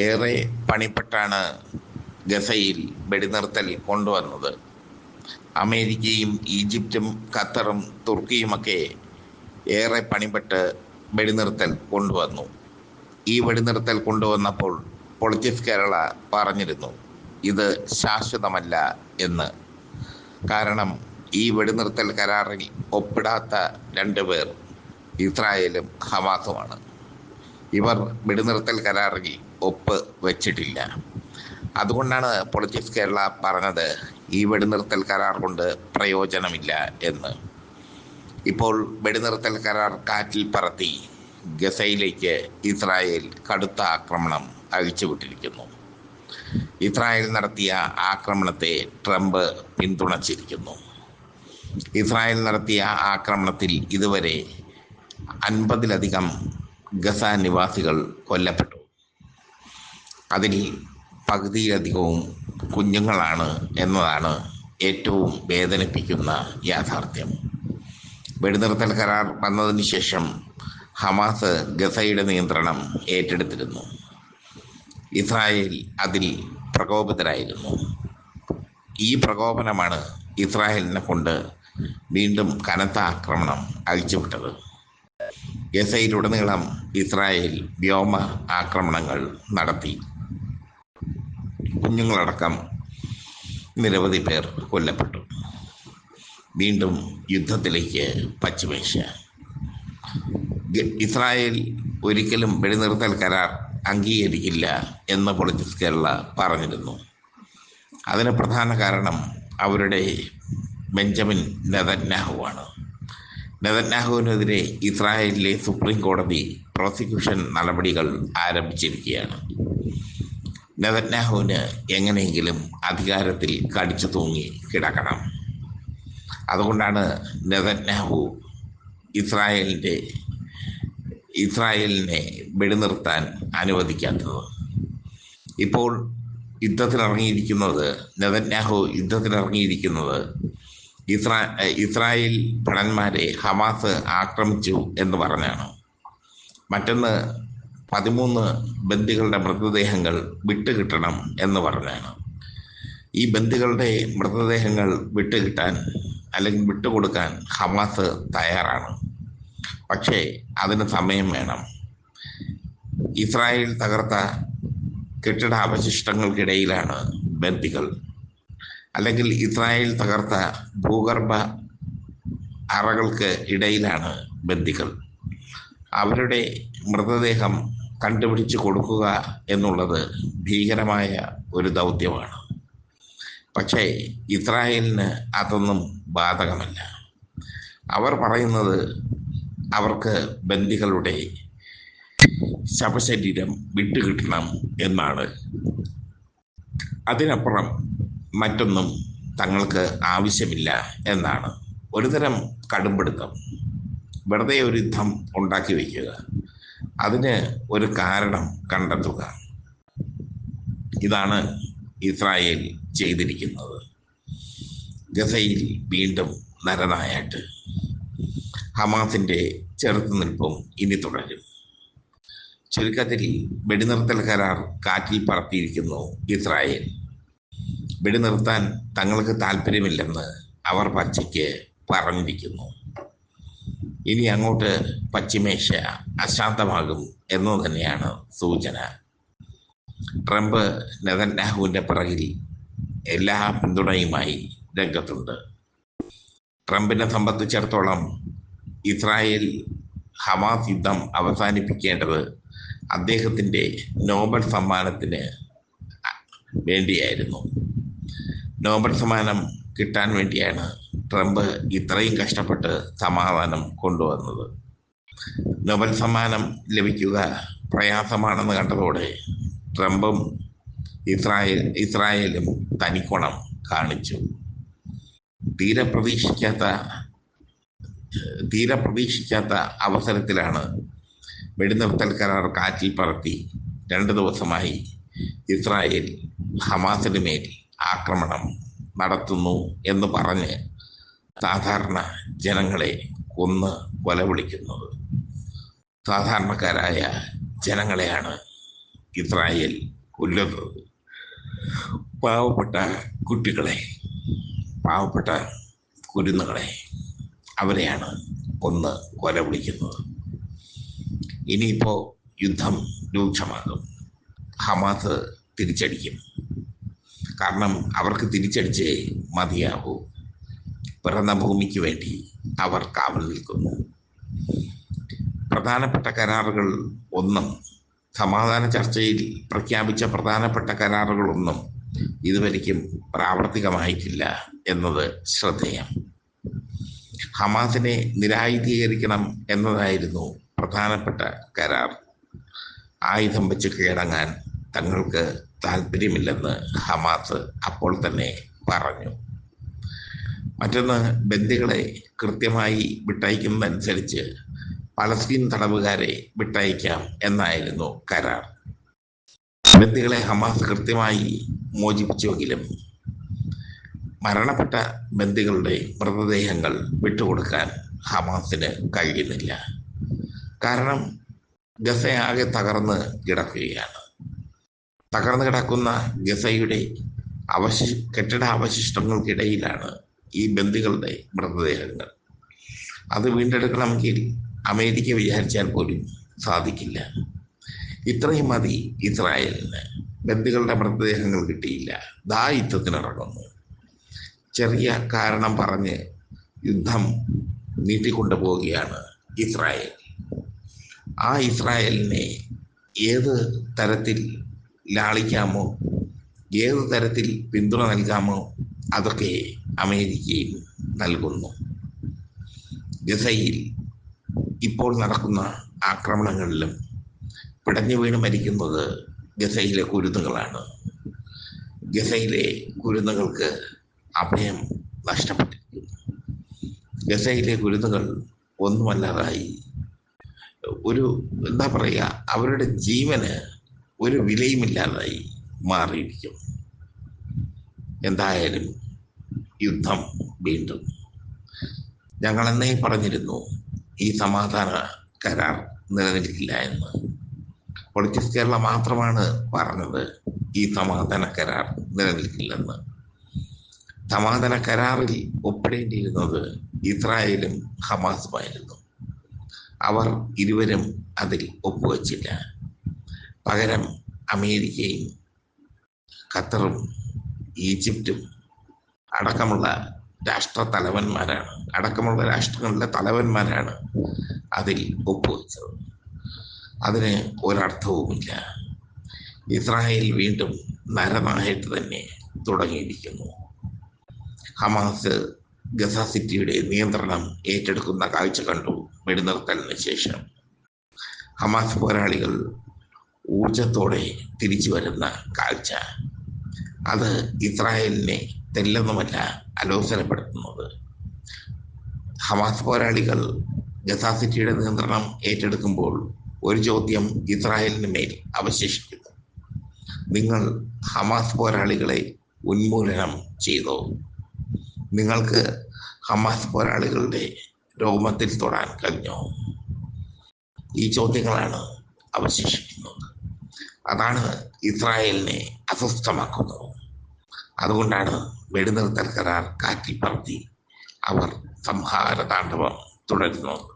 ഏറെ പണിപ്പെട്ടാണ് ഗസയിൽ വെടിനിർത്തൽ കൊണ്ടുവന്നത്. അമേരിക്കയും ഈജിപ്തും ഖത്തറും തുർക്കിയുമൊക്കെ ഏറെ പണിപ്പെട്ട് വെടിനിർത്തൽ കൊണ്ടുവന്നു. ഈ വെടിനിർത്തൽ കൊണ്ടുവന്നപ്പോൾ പൊളിറ്റിക്സ് കേരള പറഞ്ഞിരുന്നു ഇത് ശാശ്വതമല്ല എന്ന്. കാരണം ഈ വെടിനിർത്തൽ കരാറിൽ ഒപ്പിടാത്ത രണ്ടുപേർ ഇസ്രായേലും ഹമാസുമാണ്. ഇവർ വെടിനിർത്തൽ കരാറിൽ ഒപ്പ് വെച്ചിട്ടില്ല. അതുകൊണ്ടാണ് പൊളിറ്റിക്സ് കേരള പറഞ്ഞത് ഈ വെടിനിർത്തൽ കരാർ കൊണ്ട് പ്രയോജനമില്ല എന്ന്. ഇപ്പോൾ വെടിനിർത്തൽ കരാർ കാറ്റിൽ പറത്തി ഗസയിലേക്ക് ഇസ്രായേൽ കടുത്ത ആക്രമണം അഴിച്ചുവിട്ടിരിക്കുന്നു. ഇസ്രായേൽ നടത്തിയ ആക്രമണത്തെ ട്രംപ് പിന്തുണച്ചിരിക്കുന്നു. ഇസ്രായേൽ നടത്തിയ ആക്രമണത്തിൽ ഇതുവരെ 50-ലധികം ഗസ നിവാസികൾ കൊല്ലപ്പെട്ടു. അതിൽ പകുതിയിലധികവും കുഞ്ഞുങ്ങളാണ് എന്നതാണ് ഏറ്റവും വേദനിപ്പിക്കുന്ന യാഥാർത്ഥ്യം. വെടിനിർത്തൽ കരാർ വന്നതിന് ശേഷം ഹമാസ് ഗസയുടെ നിയന്ത്രണം ഏറ്റെടുത്തിരുന്നു. ഇസ്രായേൽ അതിൽ പ്രകോപിതരായിരുന്നു. ഈ പ്രകോപനമാണ് ഇസ്രായേലിനെ കൊണ്ട് വീണ്ടും കനത്ത ആക്രമണം അഴിച്ചുവിട്ടത്. ഗസയിലുടനീളം ഇസ്രായേൽ വ്യോമ ആക്രമണങ്ങൾ നടത്തി. കുഞ്ഞുങ്ങളടക്കം നിരവധി പേർ കൊല്ലപ്പെട്ടു. വീണ്ടും യുദ്ധത്തിലേക്ക് പശ്ചിമേഷ്യ. ഇസ്രായേൽ ഒരിക്കലും വെടിനിർത്തൽ കരാർ അംഗീകരിക്കില്ല എന്ന് പൊളിറ്റിക്സ് കേരള പറഞ്ഞിരുന്നു. അതിന് പ്രധാന കാരണം അവരുടെ ബെഞ്ചമിൻ നെതന്യാഹുവാണ്. നെതന്യാഹുവിനെതിരെ ഇസ്രായേലിലെ സുപ്രീം കോടതി പ്രോസിക്യൂഷൻ നടപടികൾ ആരംഭിച്ചിരിക്കുകയാണ്. നെതന്യാഹുവിന് എങ്ങനെയെങ്കിലും അധികാരത്തിൽ കടിച്ചു തൂങ്ങി കിടക്കണം. അതുകൊണ്ടാണ് നെതന്യാഹു ഇസ്രായേലിനെ വെടിനിർത്താൻ അനുവദിക്കാത്തത്. ഇപ്പോൾ നെതന്യാഹു യുദ്ധത്തിനിറങ്ങിയിരിക്കുന്നത് ഇസ്രായേൽ ഭടന്മാരെ ഹമാസ് ആക്രമിച്ചു എന്ന് പറഞ്ഞാണ്. മറ്റൊന്ന് 13 ബന്ദികളുടെ മൃതദേഹങ്ങൾ വിട്ടുകിട്ടണം എന്ന് പറഞ്ഞാണ്. ഈ ബന്ദികളുടെ മൃതദേഹങ്ങൾ വിട്ടുകിട്ടാൻ അല്ലെങ്കിൽ വിട്ടുകൊടുക്കാൻ ഹമാസ് തയ്യാറാണ്. പക്ഷേ അതിന് സമയം വേണം. ഇസ്രായേൽ തകർത്ത കെട്ടിടാവശിഷ്ടങ്ങൾക്കിടയിലാണ് ബന്ദികൾ, അല്ലെങ്കിൽ ഇസ്രായേൽ തകർത്ത ഭൂഗർഭ അറകൾക്ക് ഇടയിലാണ് ബന്ദികൾ. അവരുടെ മൃതദേഹം കണ്ടുപിടിച്ച് കൊടുക്കുക എന്നുള്ളത് ഭീകരമായ ഒരു ദൗത്യമാണ്. പക്ഷേ ഇസ്രായേലിന് അതൊന്നും ബാധകമല്ല. അവർ പറയുന്നത് അവർക്ക് ബന്ദികളുടെ ശവശരീരം വിട്ടുകിട്ടണം എന്നാണ്. അതിനപ്പുറം മറ്റൊന്നും തങ്ങൾക്ക് ആവശ്യമില്ല എന്നാണ്. ഒരുതരം കടുംപിടുത്തം. വെറുതെ ഒരു യുദ്ധം ഉണ്ടാക്കി വയ്ക്കുക, അതിന് ഒരു കാരണം കണ്ടെത്തുക. ഇതാണ് ഇസ്രായേൽ ചെയ്തിരിക്കുന്നത്. ഗസയിൽ വീണ്ടും നരനായാട്ട്. ഹമാസിന്റെ ചെറുത്തുനിൽപ്പും ഇനി തുടരും. ചുരുക്കത്തിൽ വെടിനിർത്തൽ കരാർ കാറ്റിൽ പറത്തിയിരിക്കുന്നു ഇസ്രായേൽ. വെടിനിർത്താൻ തങ്ങൾക്ക് താല്പര്യമില്ലെന്ന് അവർ പച്ചയ്ക്ക് പറഞ്ഞിരിക്കുന്നു. ഇനി അങ്ങോട്ട് പശ്ചിമേഷ്യ അശാന്തമാകും എന്ന് തന്നെയാണ് സൂചന. ട്രംപ് നെതന്യാഹുവിൻ്റെ പിറകിൽ എല്ലാ പിന്തുണയുമായി രംഗത്തുണ്ട്. ട്രംപിനെ സംബന്ധിച്ചിടത്തോളം ഇസ്രായേൽ ഹമാസ് യുദ്ധം അവസാനിപ്പിക്കേണ്ടത് അദ്ദേഹത്തിൻ്റെ നോബൽ സമ്മാനത്തിന് വേണ്ടിയായിരുന്നു. നോബൽ സമ്മാനം കിട്ടാൻ വേണ്ടിയാണ് ട്രംപ് ഇത്രയും കഷ്ടപ്പെട്ട് സമാധാനം കൊണ്ടുവന്നത്. നോബൽ സമ്മാനം ലഭിക്കുക പ്രയാസമാണെന്ന് കണ്ടതോടെ ട്രംപും ഇസ്രായേലും തനിക്കുണം കാണിച്ചു. തീരെ പ്രതീക്ഷിക്കാത്ത അവസരത്തിലാണ് വെടിനിർത്തൽ കരാർ കാറ്റിൽ പറത്തി 2 ദിവസമായി ഇസ്രായേൽ ഹമാസിന് മേൽ ആക്രമണം നടത്തുന്നു എന്ന് പറഞ്ഞ് സാധാരണ ജനങ്ങളെ കൊലവിളിക്കുന്നത്. സാധാരണക്കാരായ ജനങ്ങളെയാണ് ഇസ്രായേൽ കൊല്ലുന്നത്. പാവപ്പെട്ട കുട്ടികളെ, പാവപ്പെട്ട കുരുന്നുകളെ, അവരെയാണ് കൊന്ന് കൊല വിളിക്കുന്നത്. ഇനിയിപ്പോൾ യുദ്ധം രൂക്ഷമാകും. ഹമാസ് തിരിച്ചടിക്കും. കാരണം അവർക്ക് തിരിച്ചടിച്ചേ മതിയാകൂ. പിറന്ന ഭൂമിക്ക് വേണ്ടി അവർ കാവൽ നിൽക്കുന്നു. പ്രധാനപ്പെട്ട കരാറുകൾ ഒന്നും, സമാധാന ചർച്ചയിൽ പ്രഖ്യാപിച്ച പ്രധാനപ്പെട്ട കരാറുകളൊന്നും ഇതുവരെയ്ക്കും പ്രാവർത്തികമായിട്ടില്ല എന്നത് ശ്രദ്ധേയം. ഹമാസിനെ നിരായുധീകരിക്കണം എന്നതായിരുന്നു പ്രധാനപ്പെട്ട കരാർ. ആയുധം വെച്ച് കീഴടങ്ങാൻ തങ്ങൾക്ക് താല്പര്യമില്ലെന്ന് ഹമാസ് അപ്പോൾ തന്നെ പറഞ്ഞു. മറ്റൊന്ന്, ബന്ദികളെ കൃത്യമായി വിട്ടയക്കുന്നതനുസരിച്ച് പലസ്തീൻ തടവുകാരെ വിട്ടയക്കാം എന്നായിരുന്നു കരാർ. ബന്ദികളെ ഹമാസ് കൃത്യമായി മോചിപ്പിച്ചുവെങ്കിലും മരണപ്പെട്ട ബന്ദികളുടെ മൃതദേഹങ്ങൾ വിട്ടുകൊടുക്കാൻ ഹമാസിന് കഴിയുന്നില്ല. കാരണം ഗസയാകെ തകർന്ന് കിടക്കുകയാണ്. തകർന്നു കിടക്കുന്ന ഗസയുടെ കെട്ടിടാവശിഷ്ടങ്ങൾക്കിടയിലാണ് ഈ ബന്ദികളുടെ മൃതദേഹങ്ങൾ. അത് വീണ്ടെടുക്കണമെങ്കിൽ അമേരിക്ക വിചാരിച്ചാൽ പോലും സാധിക്കില്ല. ഇത്രയും മതി ഇസ്രായേലിന്. ബന്ദികളുടെ മൃതദേഹങ്ങൾ കിട്ടിയില്ല, യുദ്ധത്തിനിറങ്ങുന്നു. ചെറിയ കാരണം പറഞ്ഞ് യുദ്ധം നീട്ടിക്കൊണ്ടുപോവുകയാണ് ഇസ്രായേൽ. ആ ഇസ്രായേലിനെ ഏത് തരത്തിൽ ലാളിക്കാമോ, ഏത് തരത്തിൽ പിന്തുണ നൽകാമോ, അതൊക്കെ അമേരിക്കയും നൽകുന്നു. ഗസയിൽ ഇപ്പോൾ നടക്കുന്ന ആക്രമണങ്ങളിലും പിടഞ്ഞു വീണ് മരിക്കുന്നത് ഗസയിലെ കുരുന്നുകളാണ്. ഗസയിലെ കുരുന്നുകൾക്ക് അഭയം നഷ്ടപ്പെട്ടിരിക്കുന്നു. ഗസയിലെ കുരുന്നുകൾ ഒന്നുമല്ലാതായി. എന്താ പറയുക, അവരുടെ ജീവന് ഒരു വിലയുമില്ലാതായി മാറിയിരിക്കും. എന്തായാലും യുദ്ധം വീണ്ടും. ഞങ്ങളെന്നേ പറഞ്ഞിരുന്നു ഈ സമാധാന കരാർ നിലനിൽക്കില്ല എന്ന്. പൊളിറ്റിക്സ് കേരള മാത്രമാണ് പറഞ്ഞത് ഈ സമാധാന കരാർ നിലനിൽക്കില്ലെന്ന്. സമാധാന കരാറിൽ ഒപ്പിടേണ്ടിയിരുന്നത് ഇസ്രായേലും ഹമാസുമായിരുന്നു. അവർ ഇരുവരും അതിൽ ഒപ്പുവച്ചില്ല. പകരം അമേരിക്കയും ഖത്തറും ഈജിപ്തും അടക്കമുള്ള രാഷ്ട്രങ്ങളിലെ തലവന്മാരാണ് അതിൽ ഒപ്പുവെച്ചത്. അതിന് ഒരർത്ഥവുമില്ല. ഇസ്രായേൽ വീണ്ടും നരനായിട്ട് തന്നെ തുടങ്ങിയിരിക്കുന്നു. ഹമാസ് ഗസ സിറ്റിയുടെ നിയന്ത്രണം ഏറ്റെടുക്കുന്ന കാഴ്ച കണ്ടു വെടിനിർത്തലിന് ശേഷം. ഹമാസ് പോരാളികൾ ഊർജത്തോടെ തിരിച്ചു വരുന്ന കാഴ്ച, അത് ഇസ്രായേലിനെ തെല്ലൊന്നുമല്ല അലോസരപ്പെടുത്തുന്നത്. ഹമാസ് പോരാളികൾ ഗസ സിറ്റിയുടെ നിയന്ത്രണം ഏറ്റെടുക്കുമ്പോൾ ഒരു ചോദ്യം ഇസ്രായേലിന് മേൽ അവശേഷിക്കുന്നു. നിങ്ങൾ ഹമാസ് പോരാളികളെ ഉന്മൂലനം ചെയ്തോ? നിങ്ങൾക്ക് ഹമാസ് പോരാളികളുടെ രോമത്തിൽ തൊടാൻ കഴിഞ്ഞോ? ഈ ചോദ്യങ്ങളാണ് അവശേഷിക്കുന്നത്. അതാണ് ഇസ്രായേലിനെ അസ്വസ്ഥമാക്കുന്നത്. അതുകൊണ്ടാണ് വെടിനിർത്തൽ കരാർ കാറ്റിൽ പറത്തി അവർ സംഹാര താണ്ഡവം തുടരുന്നത്.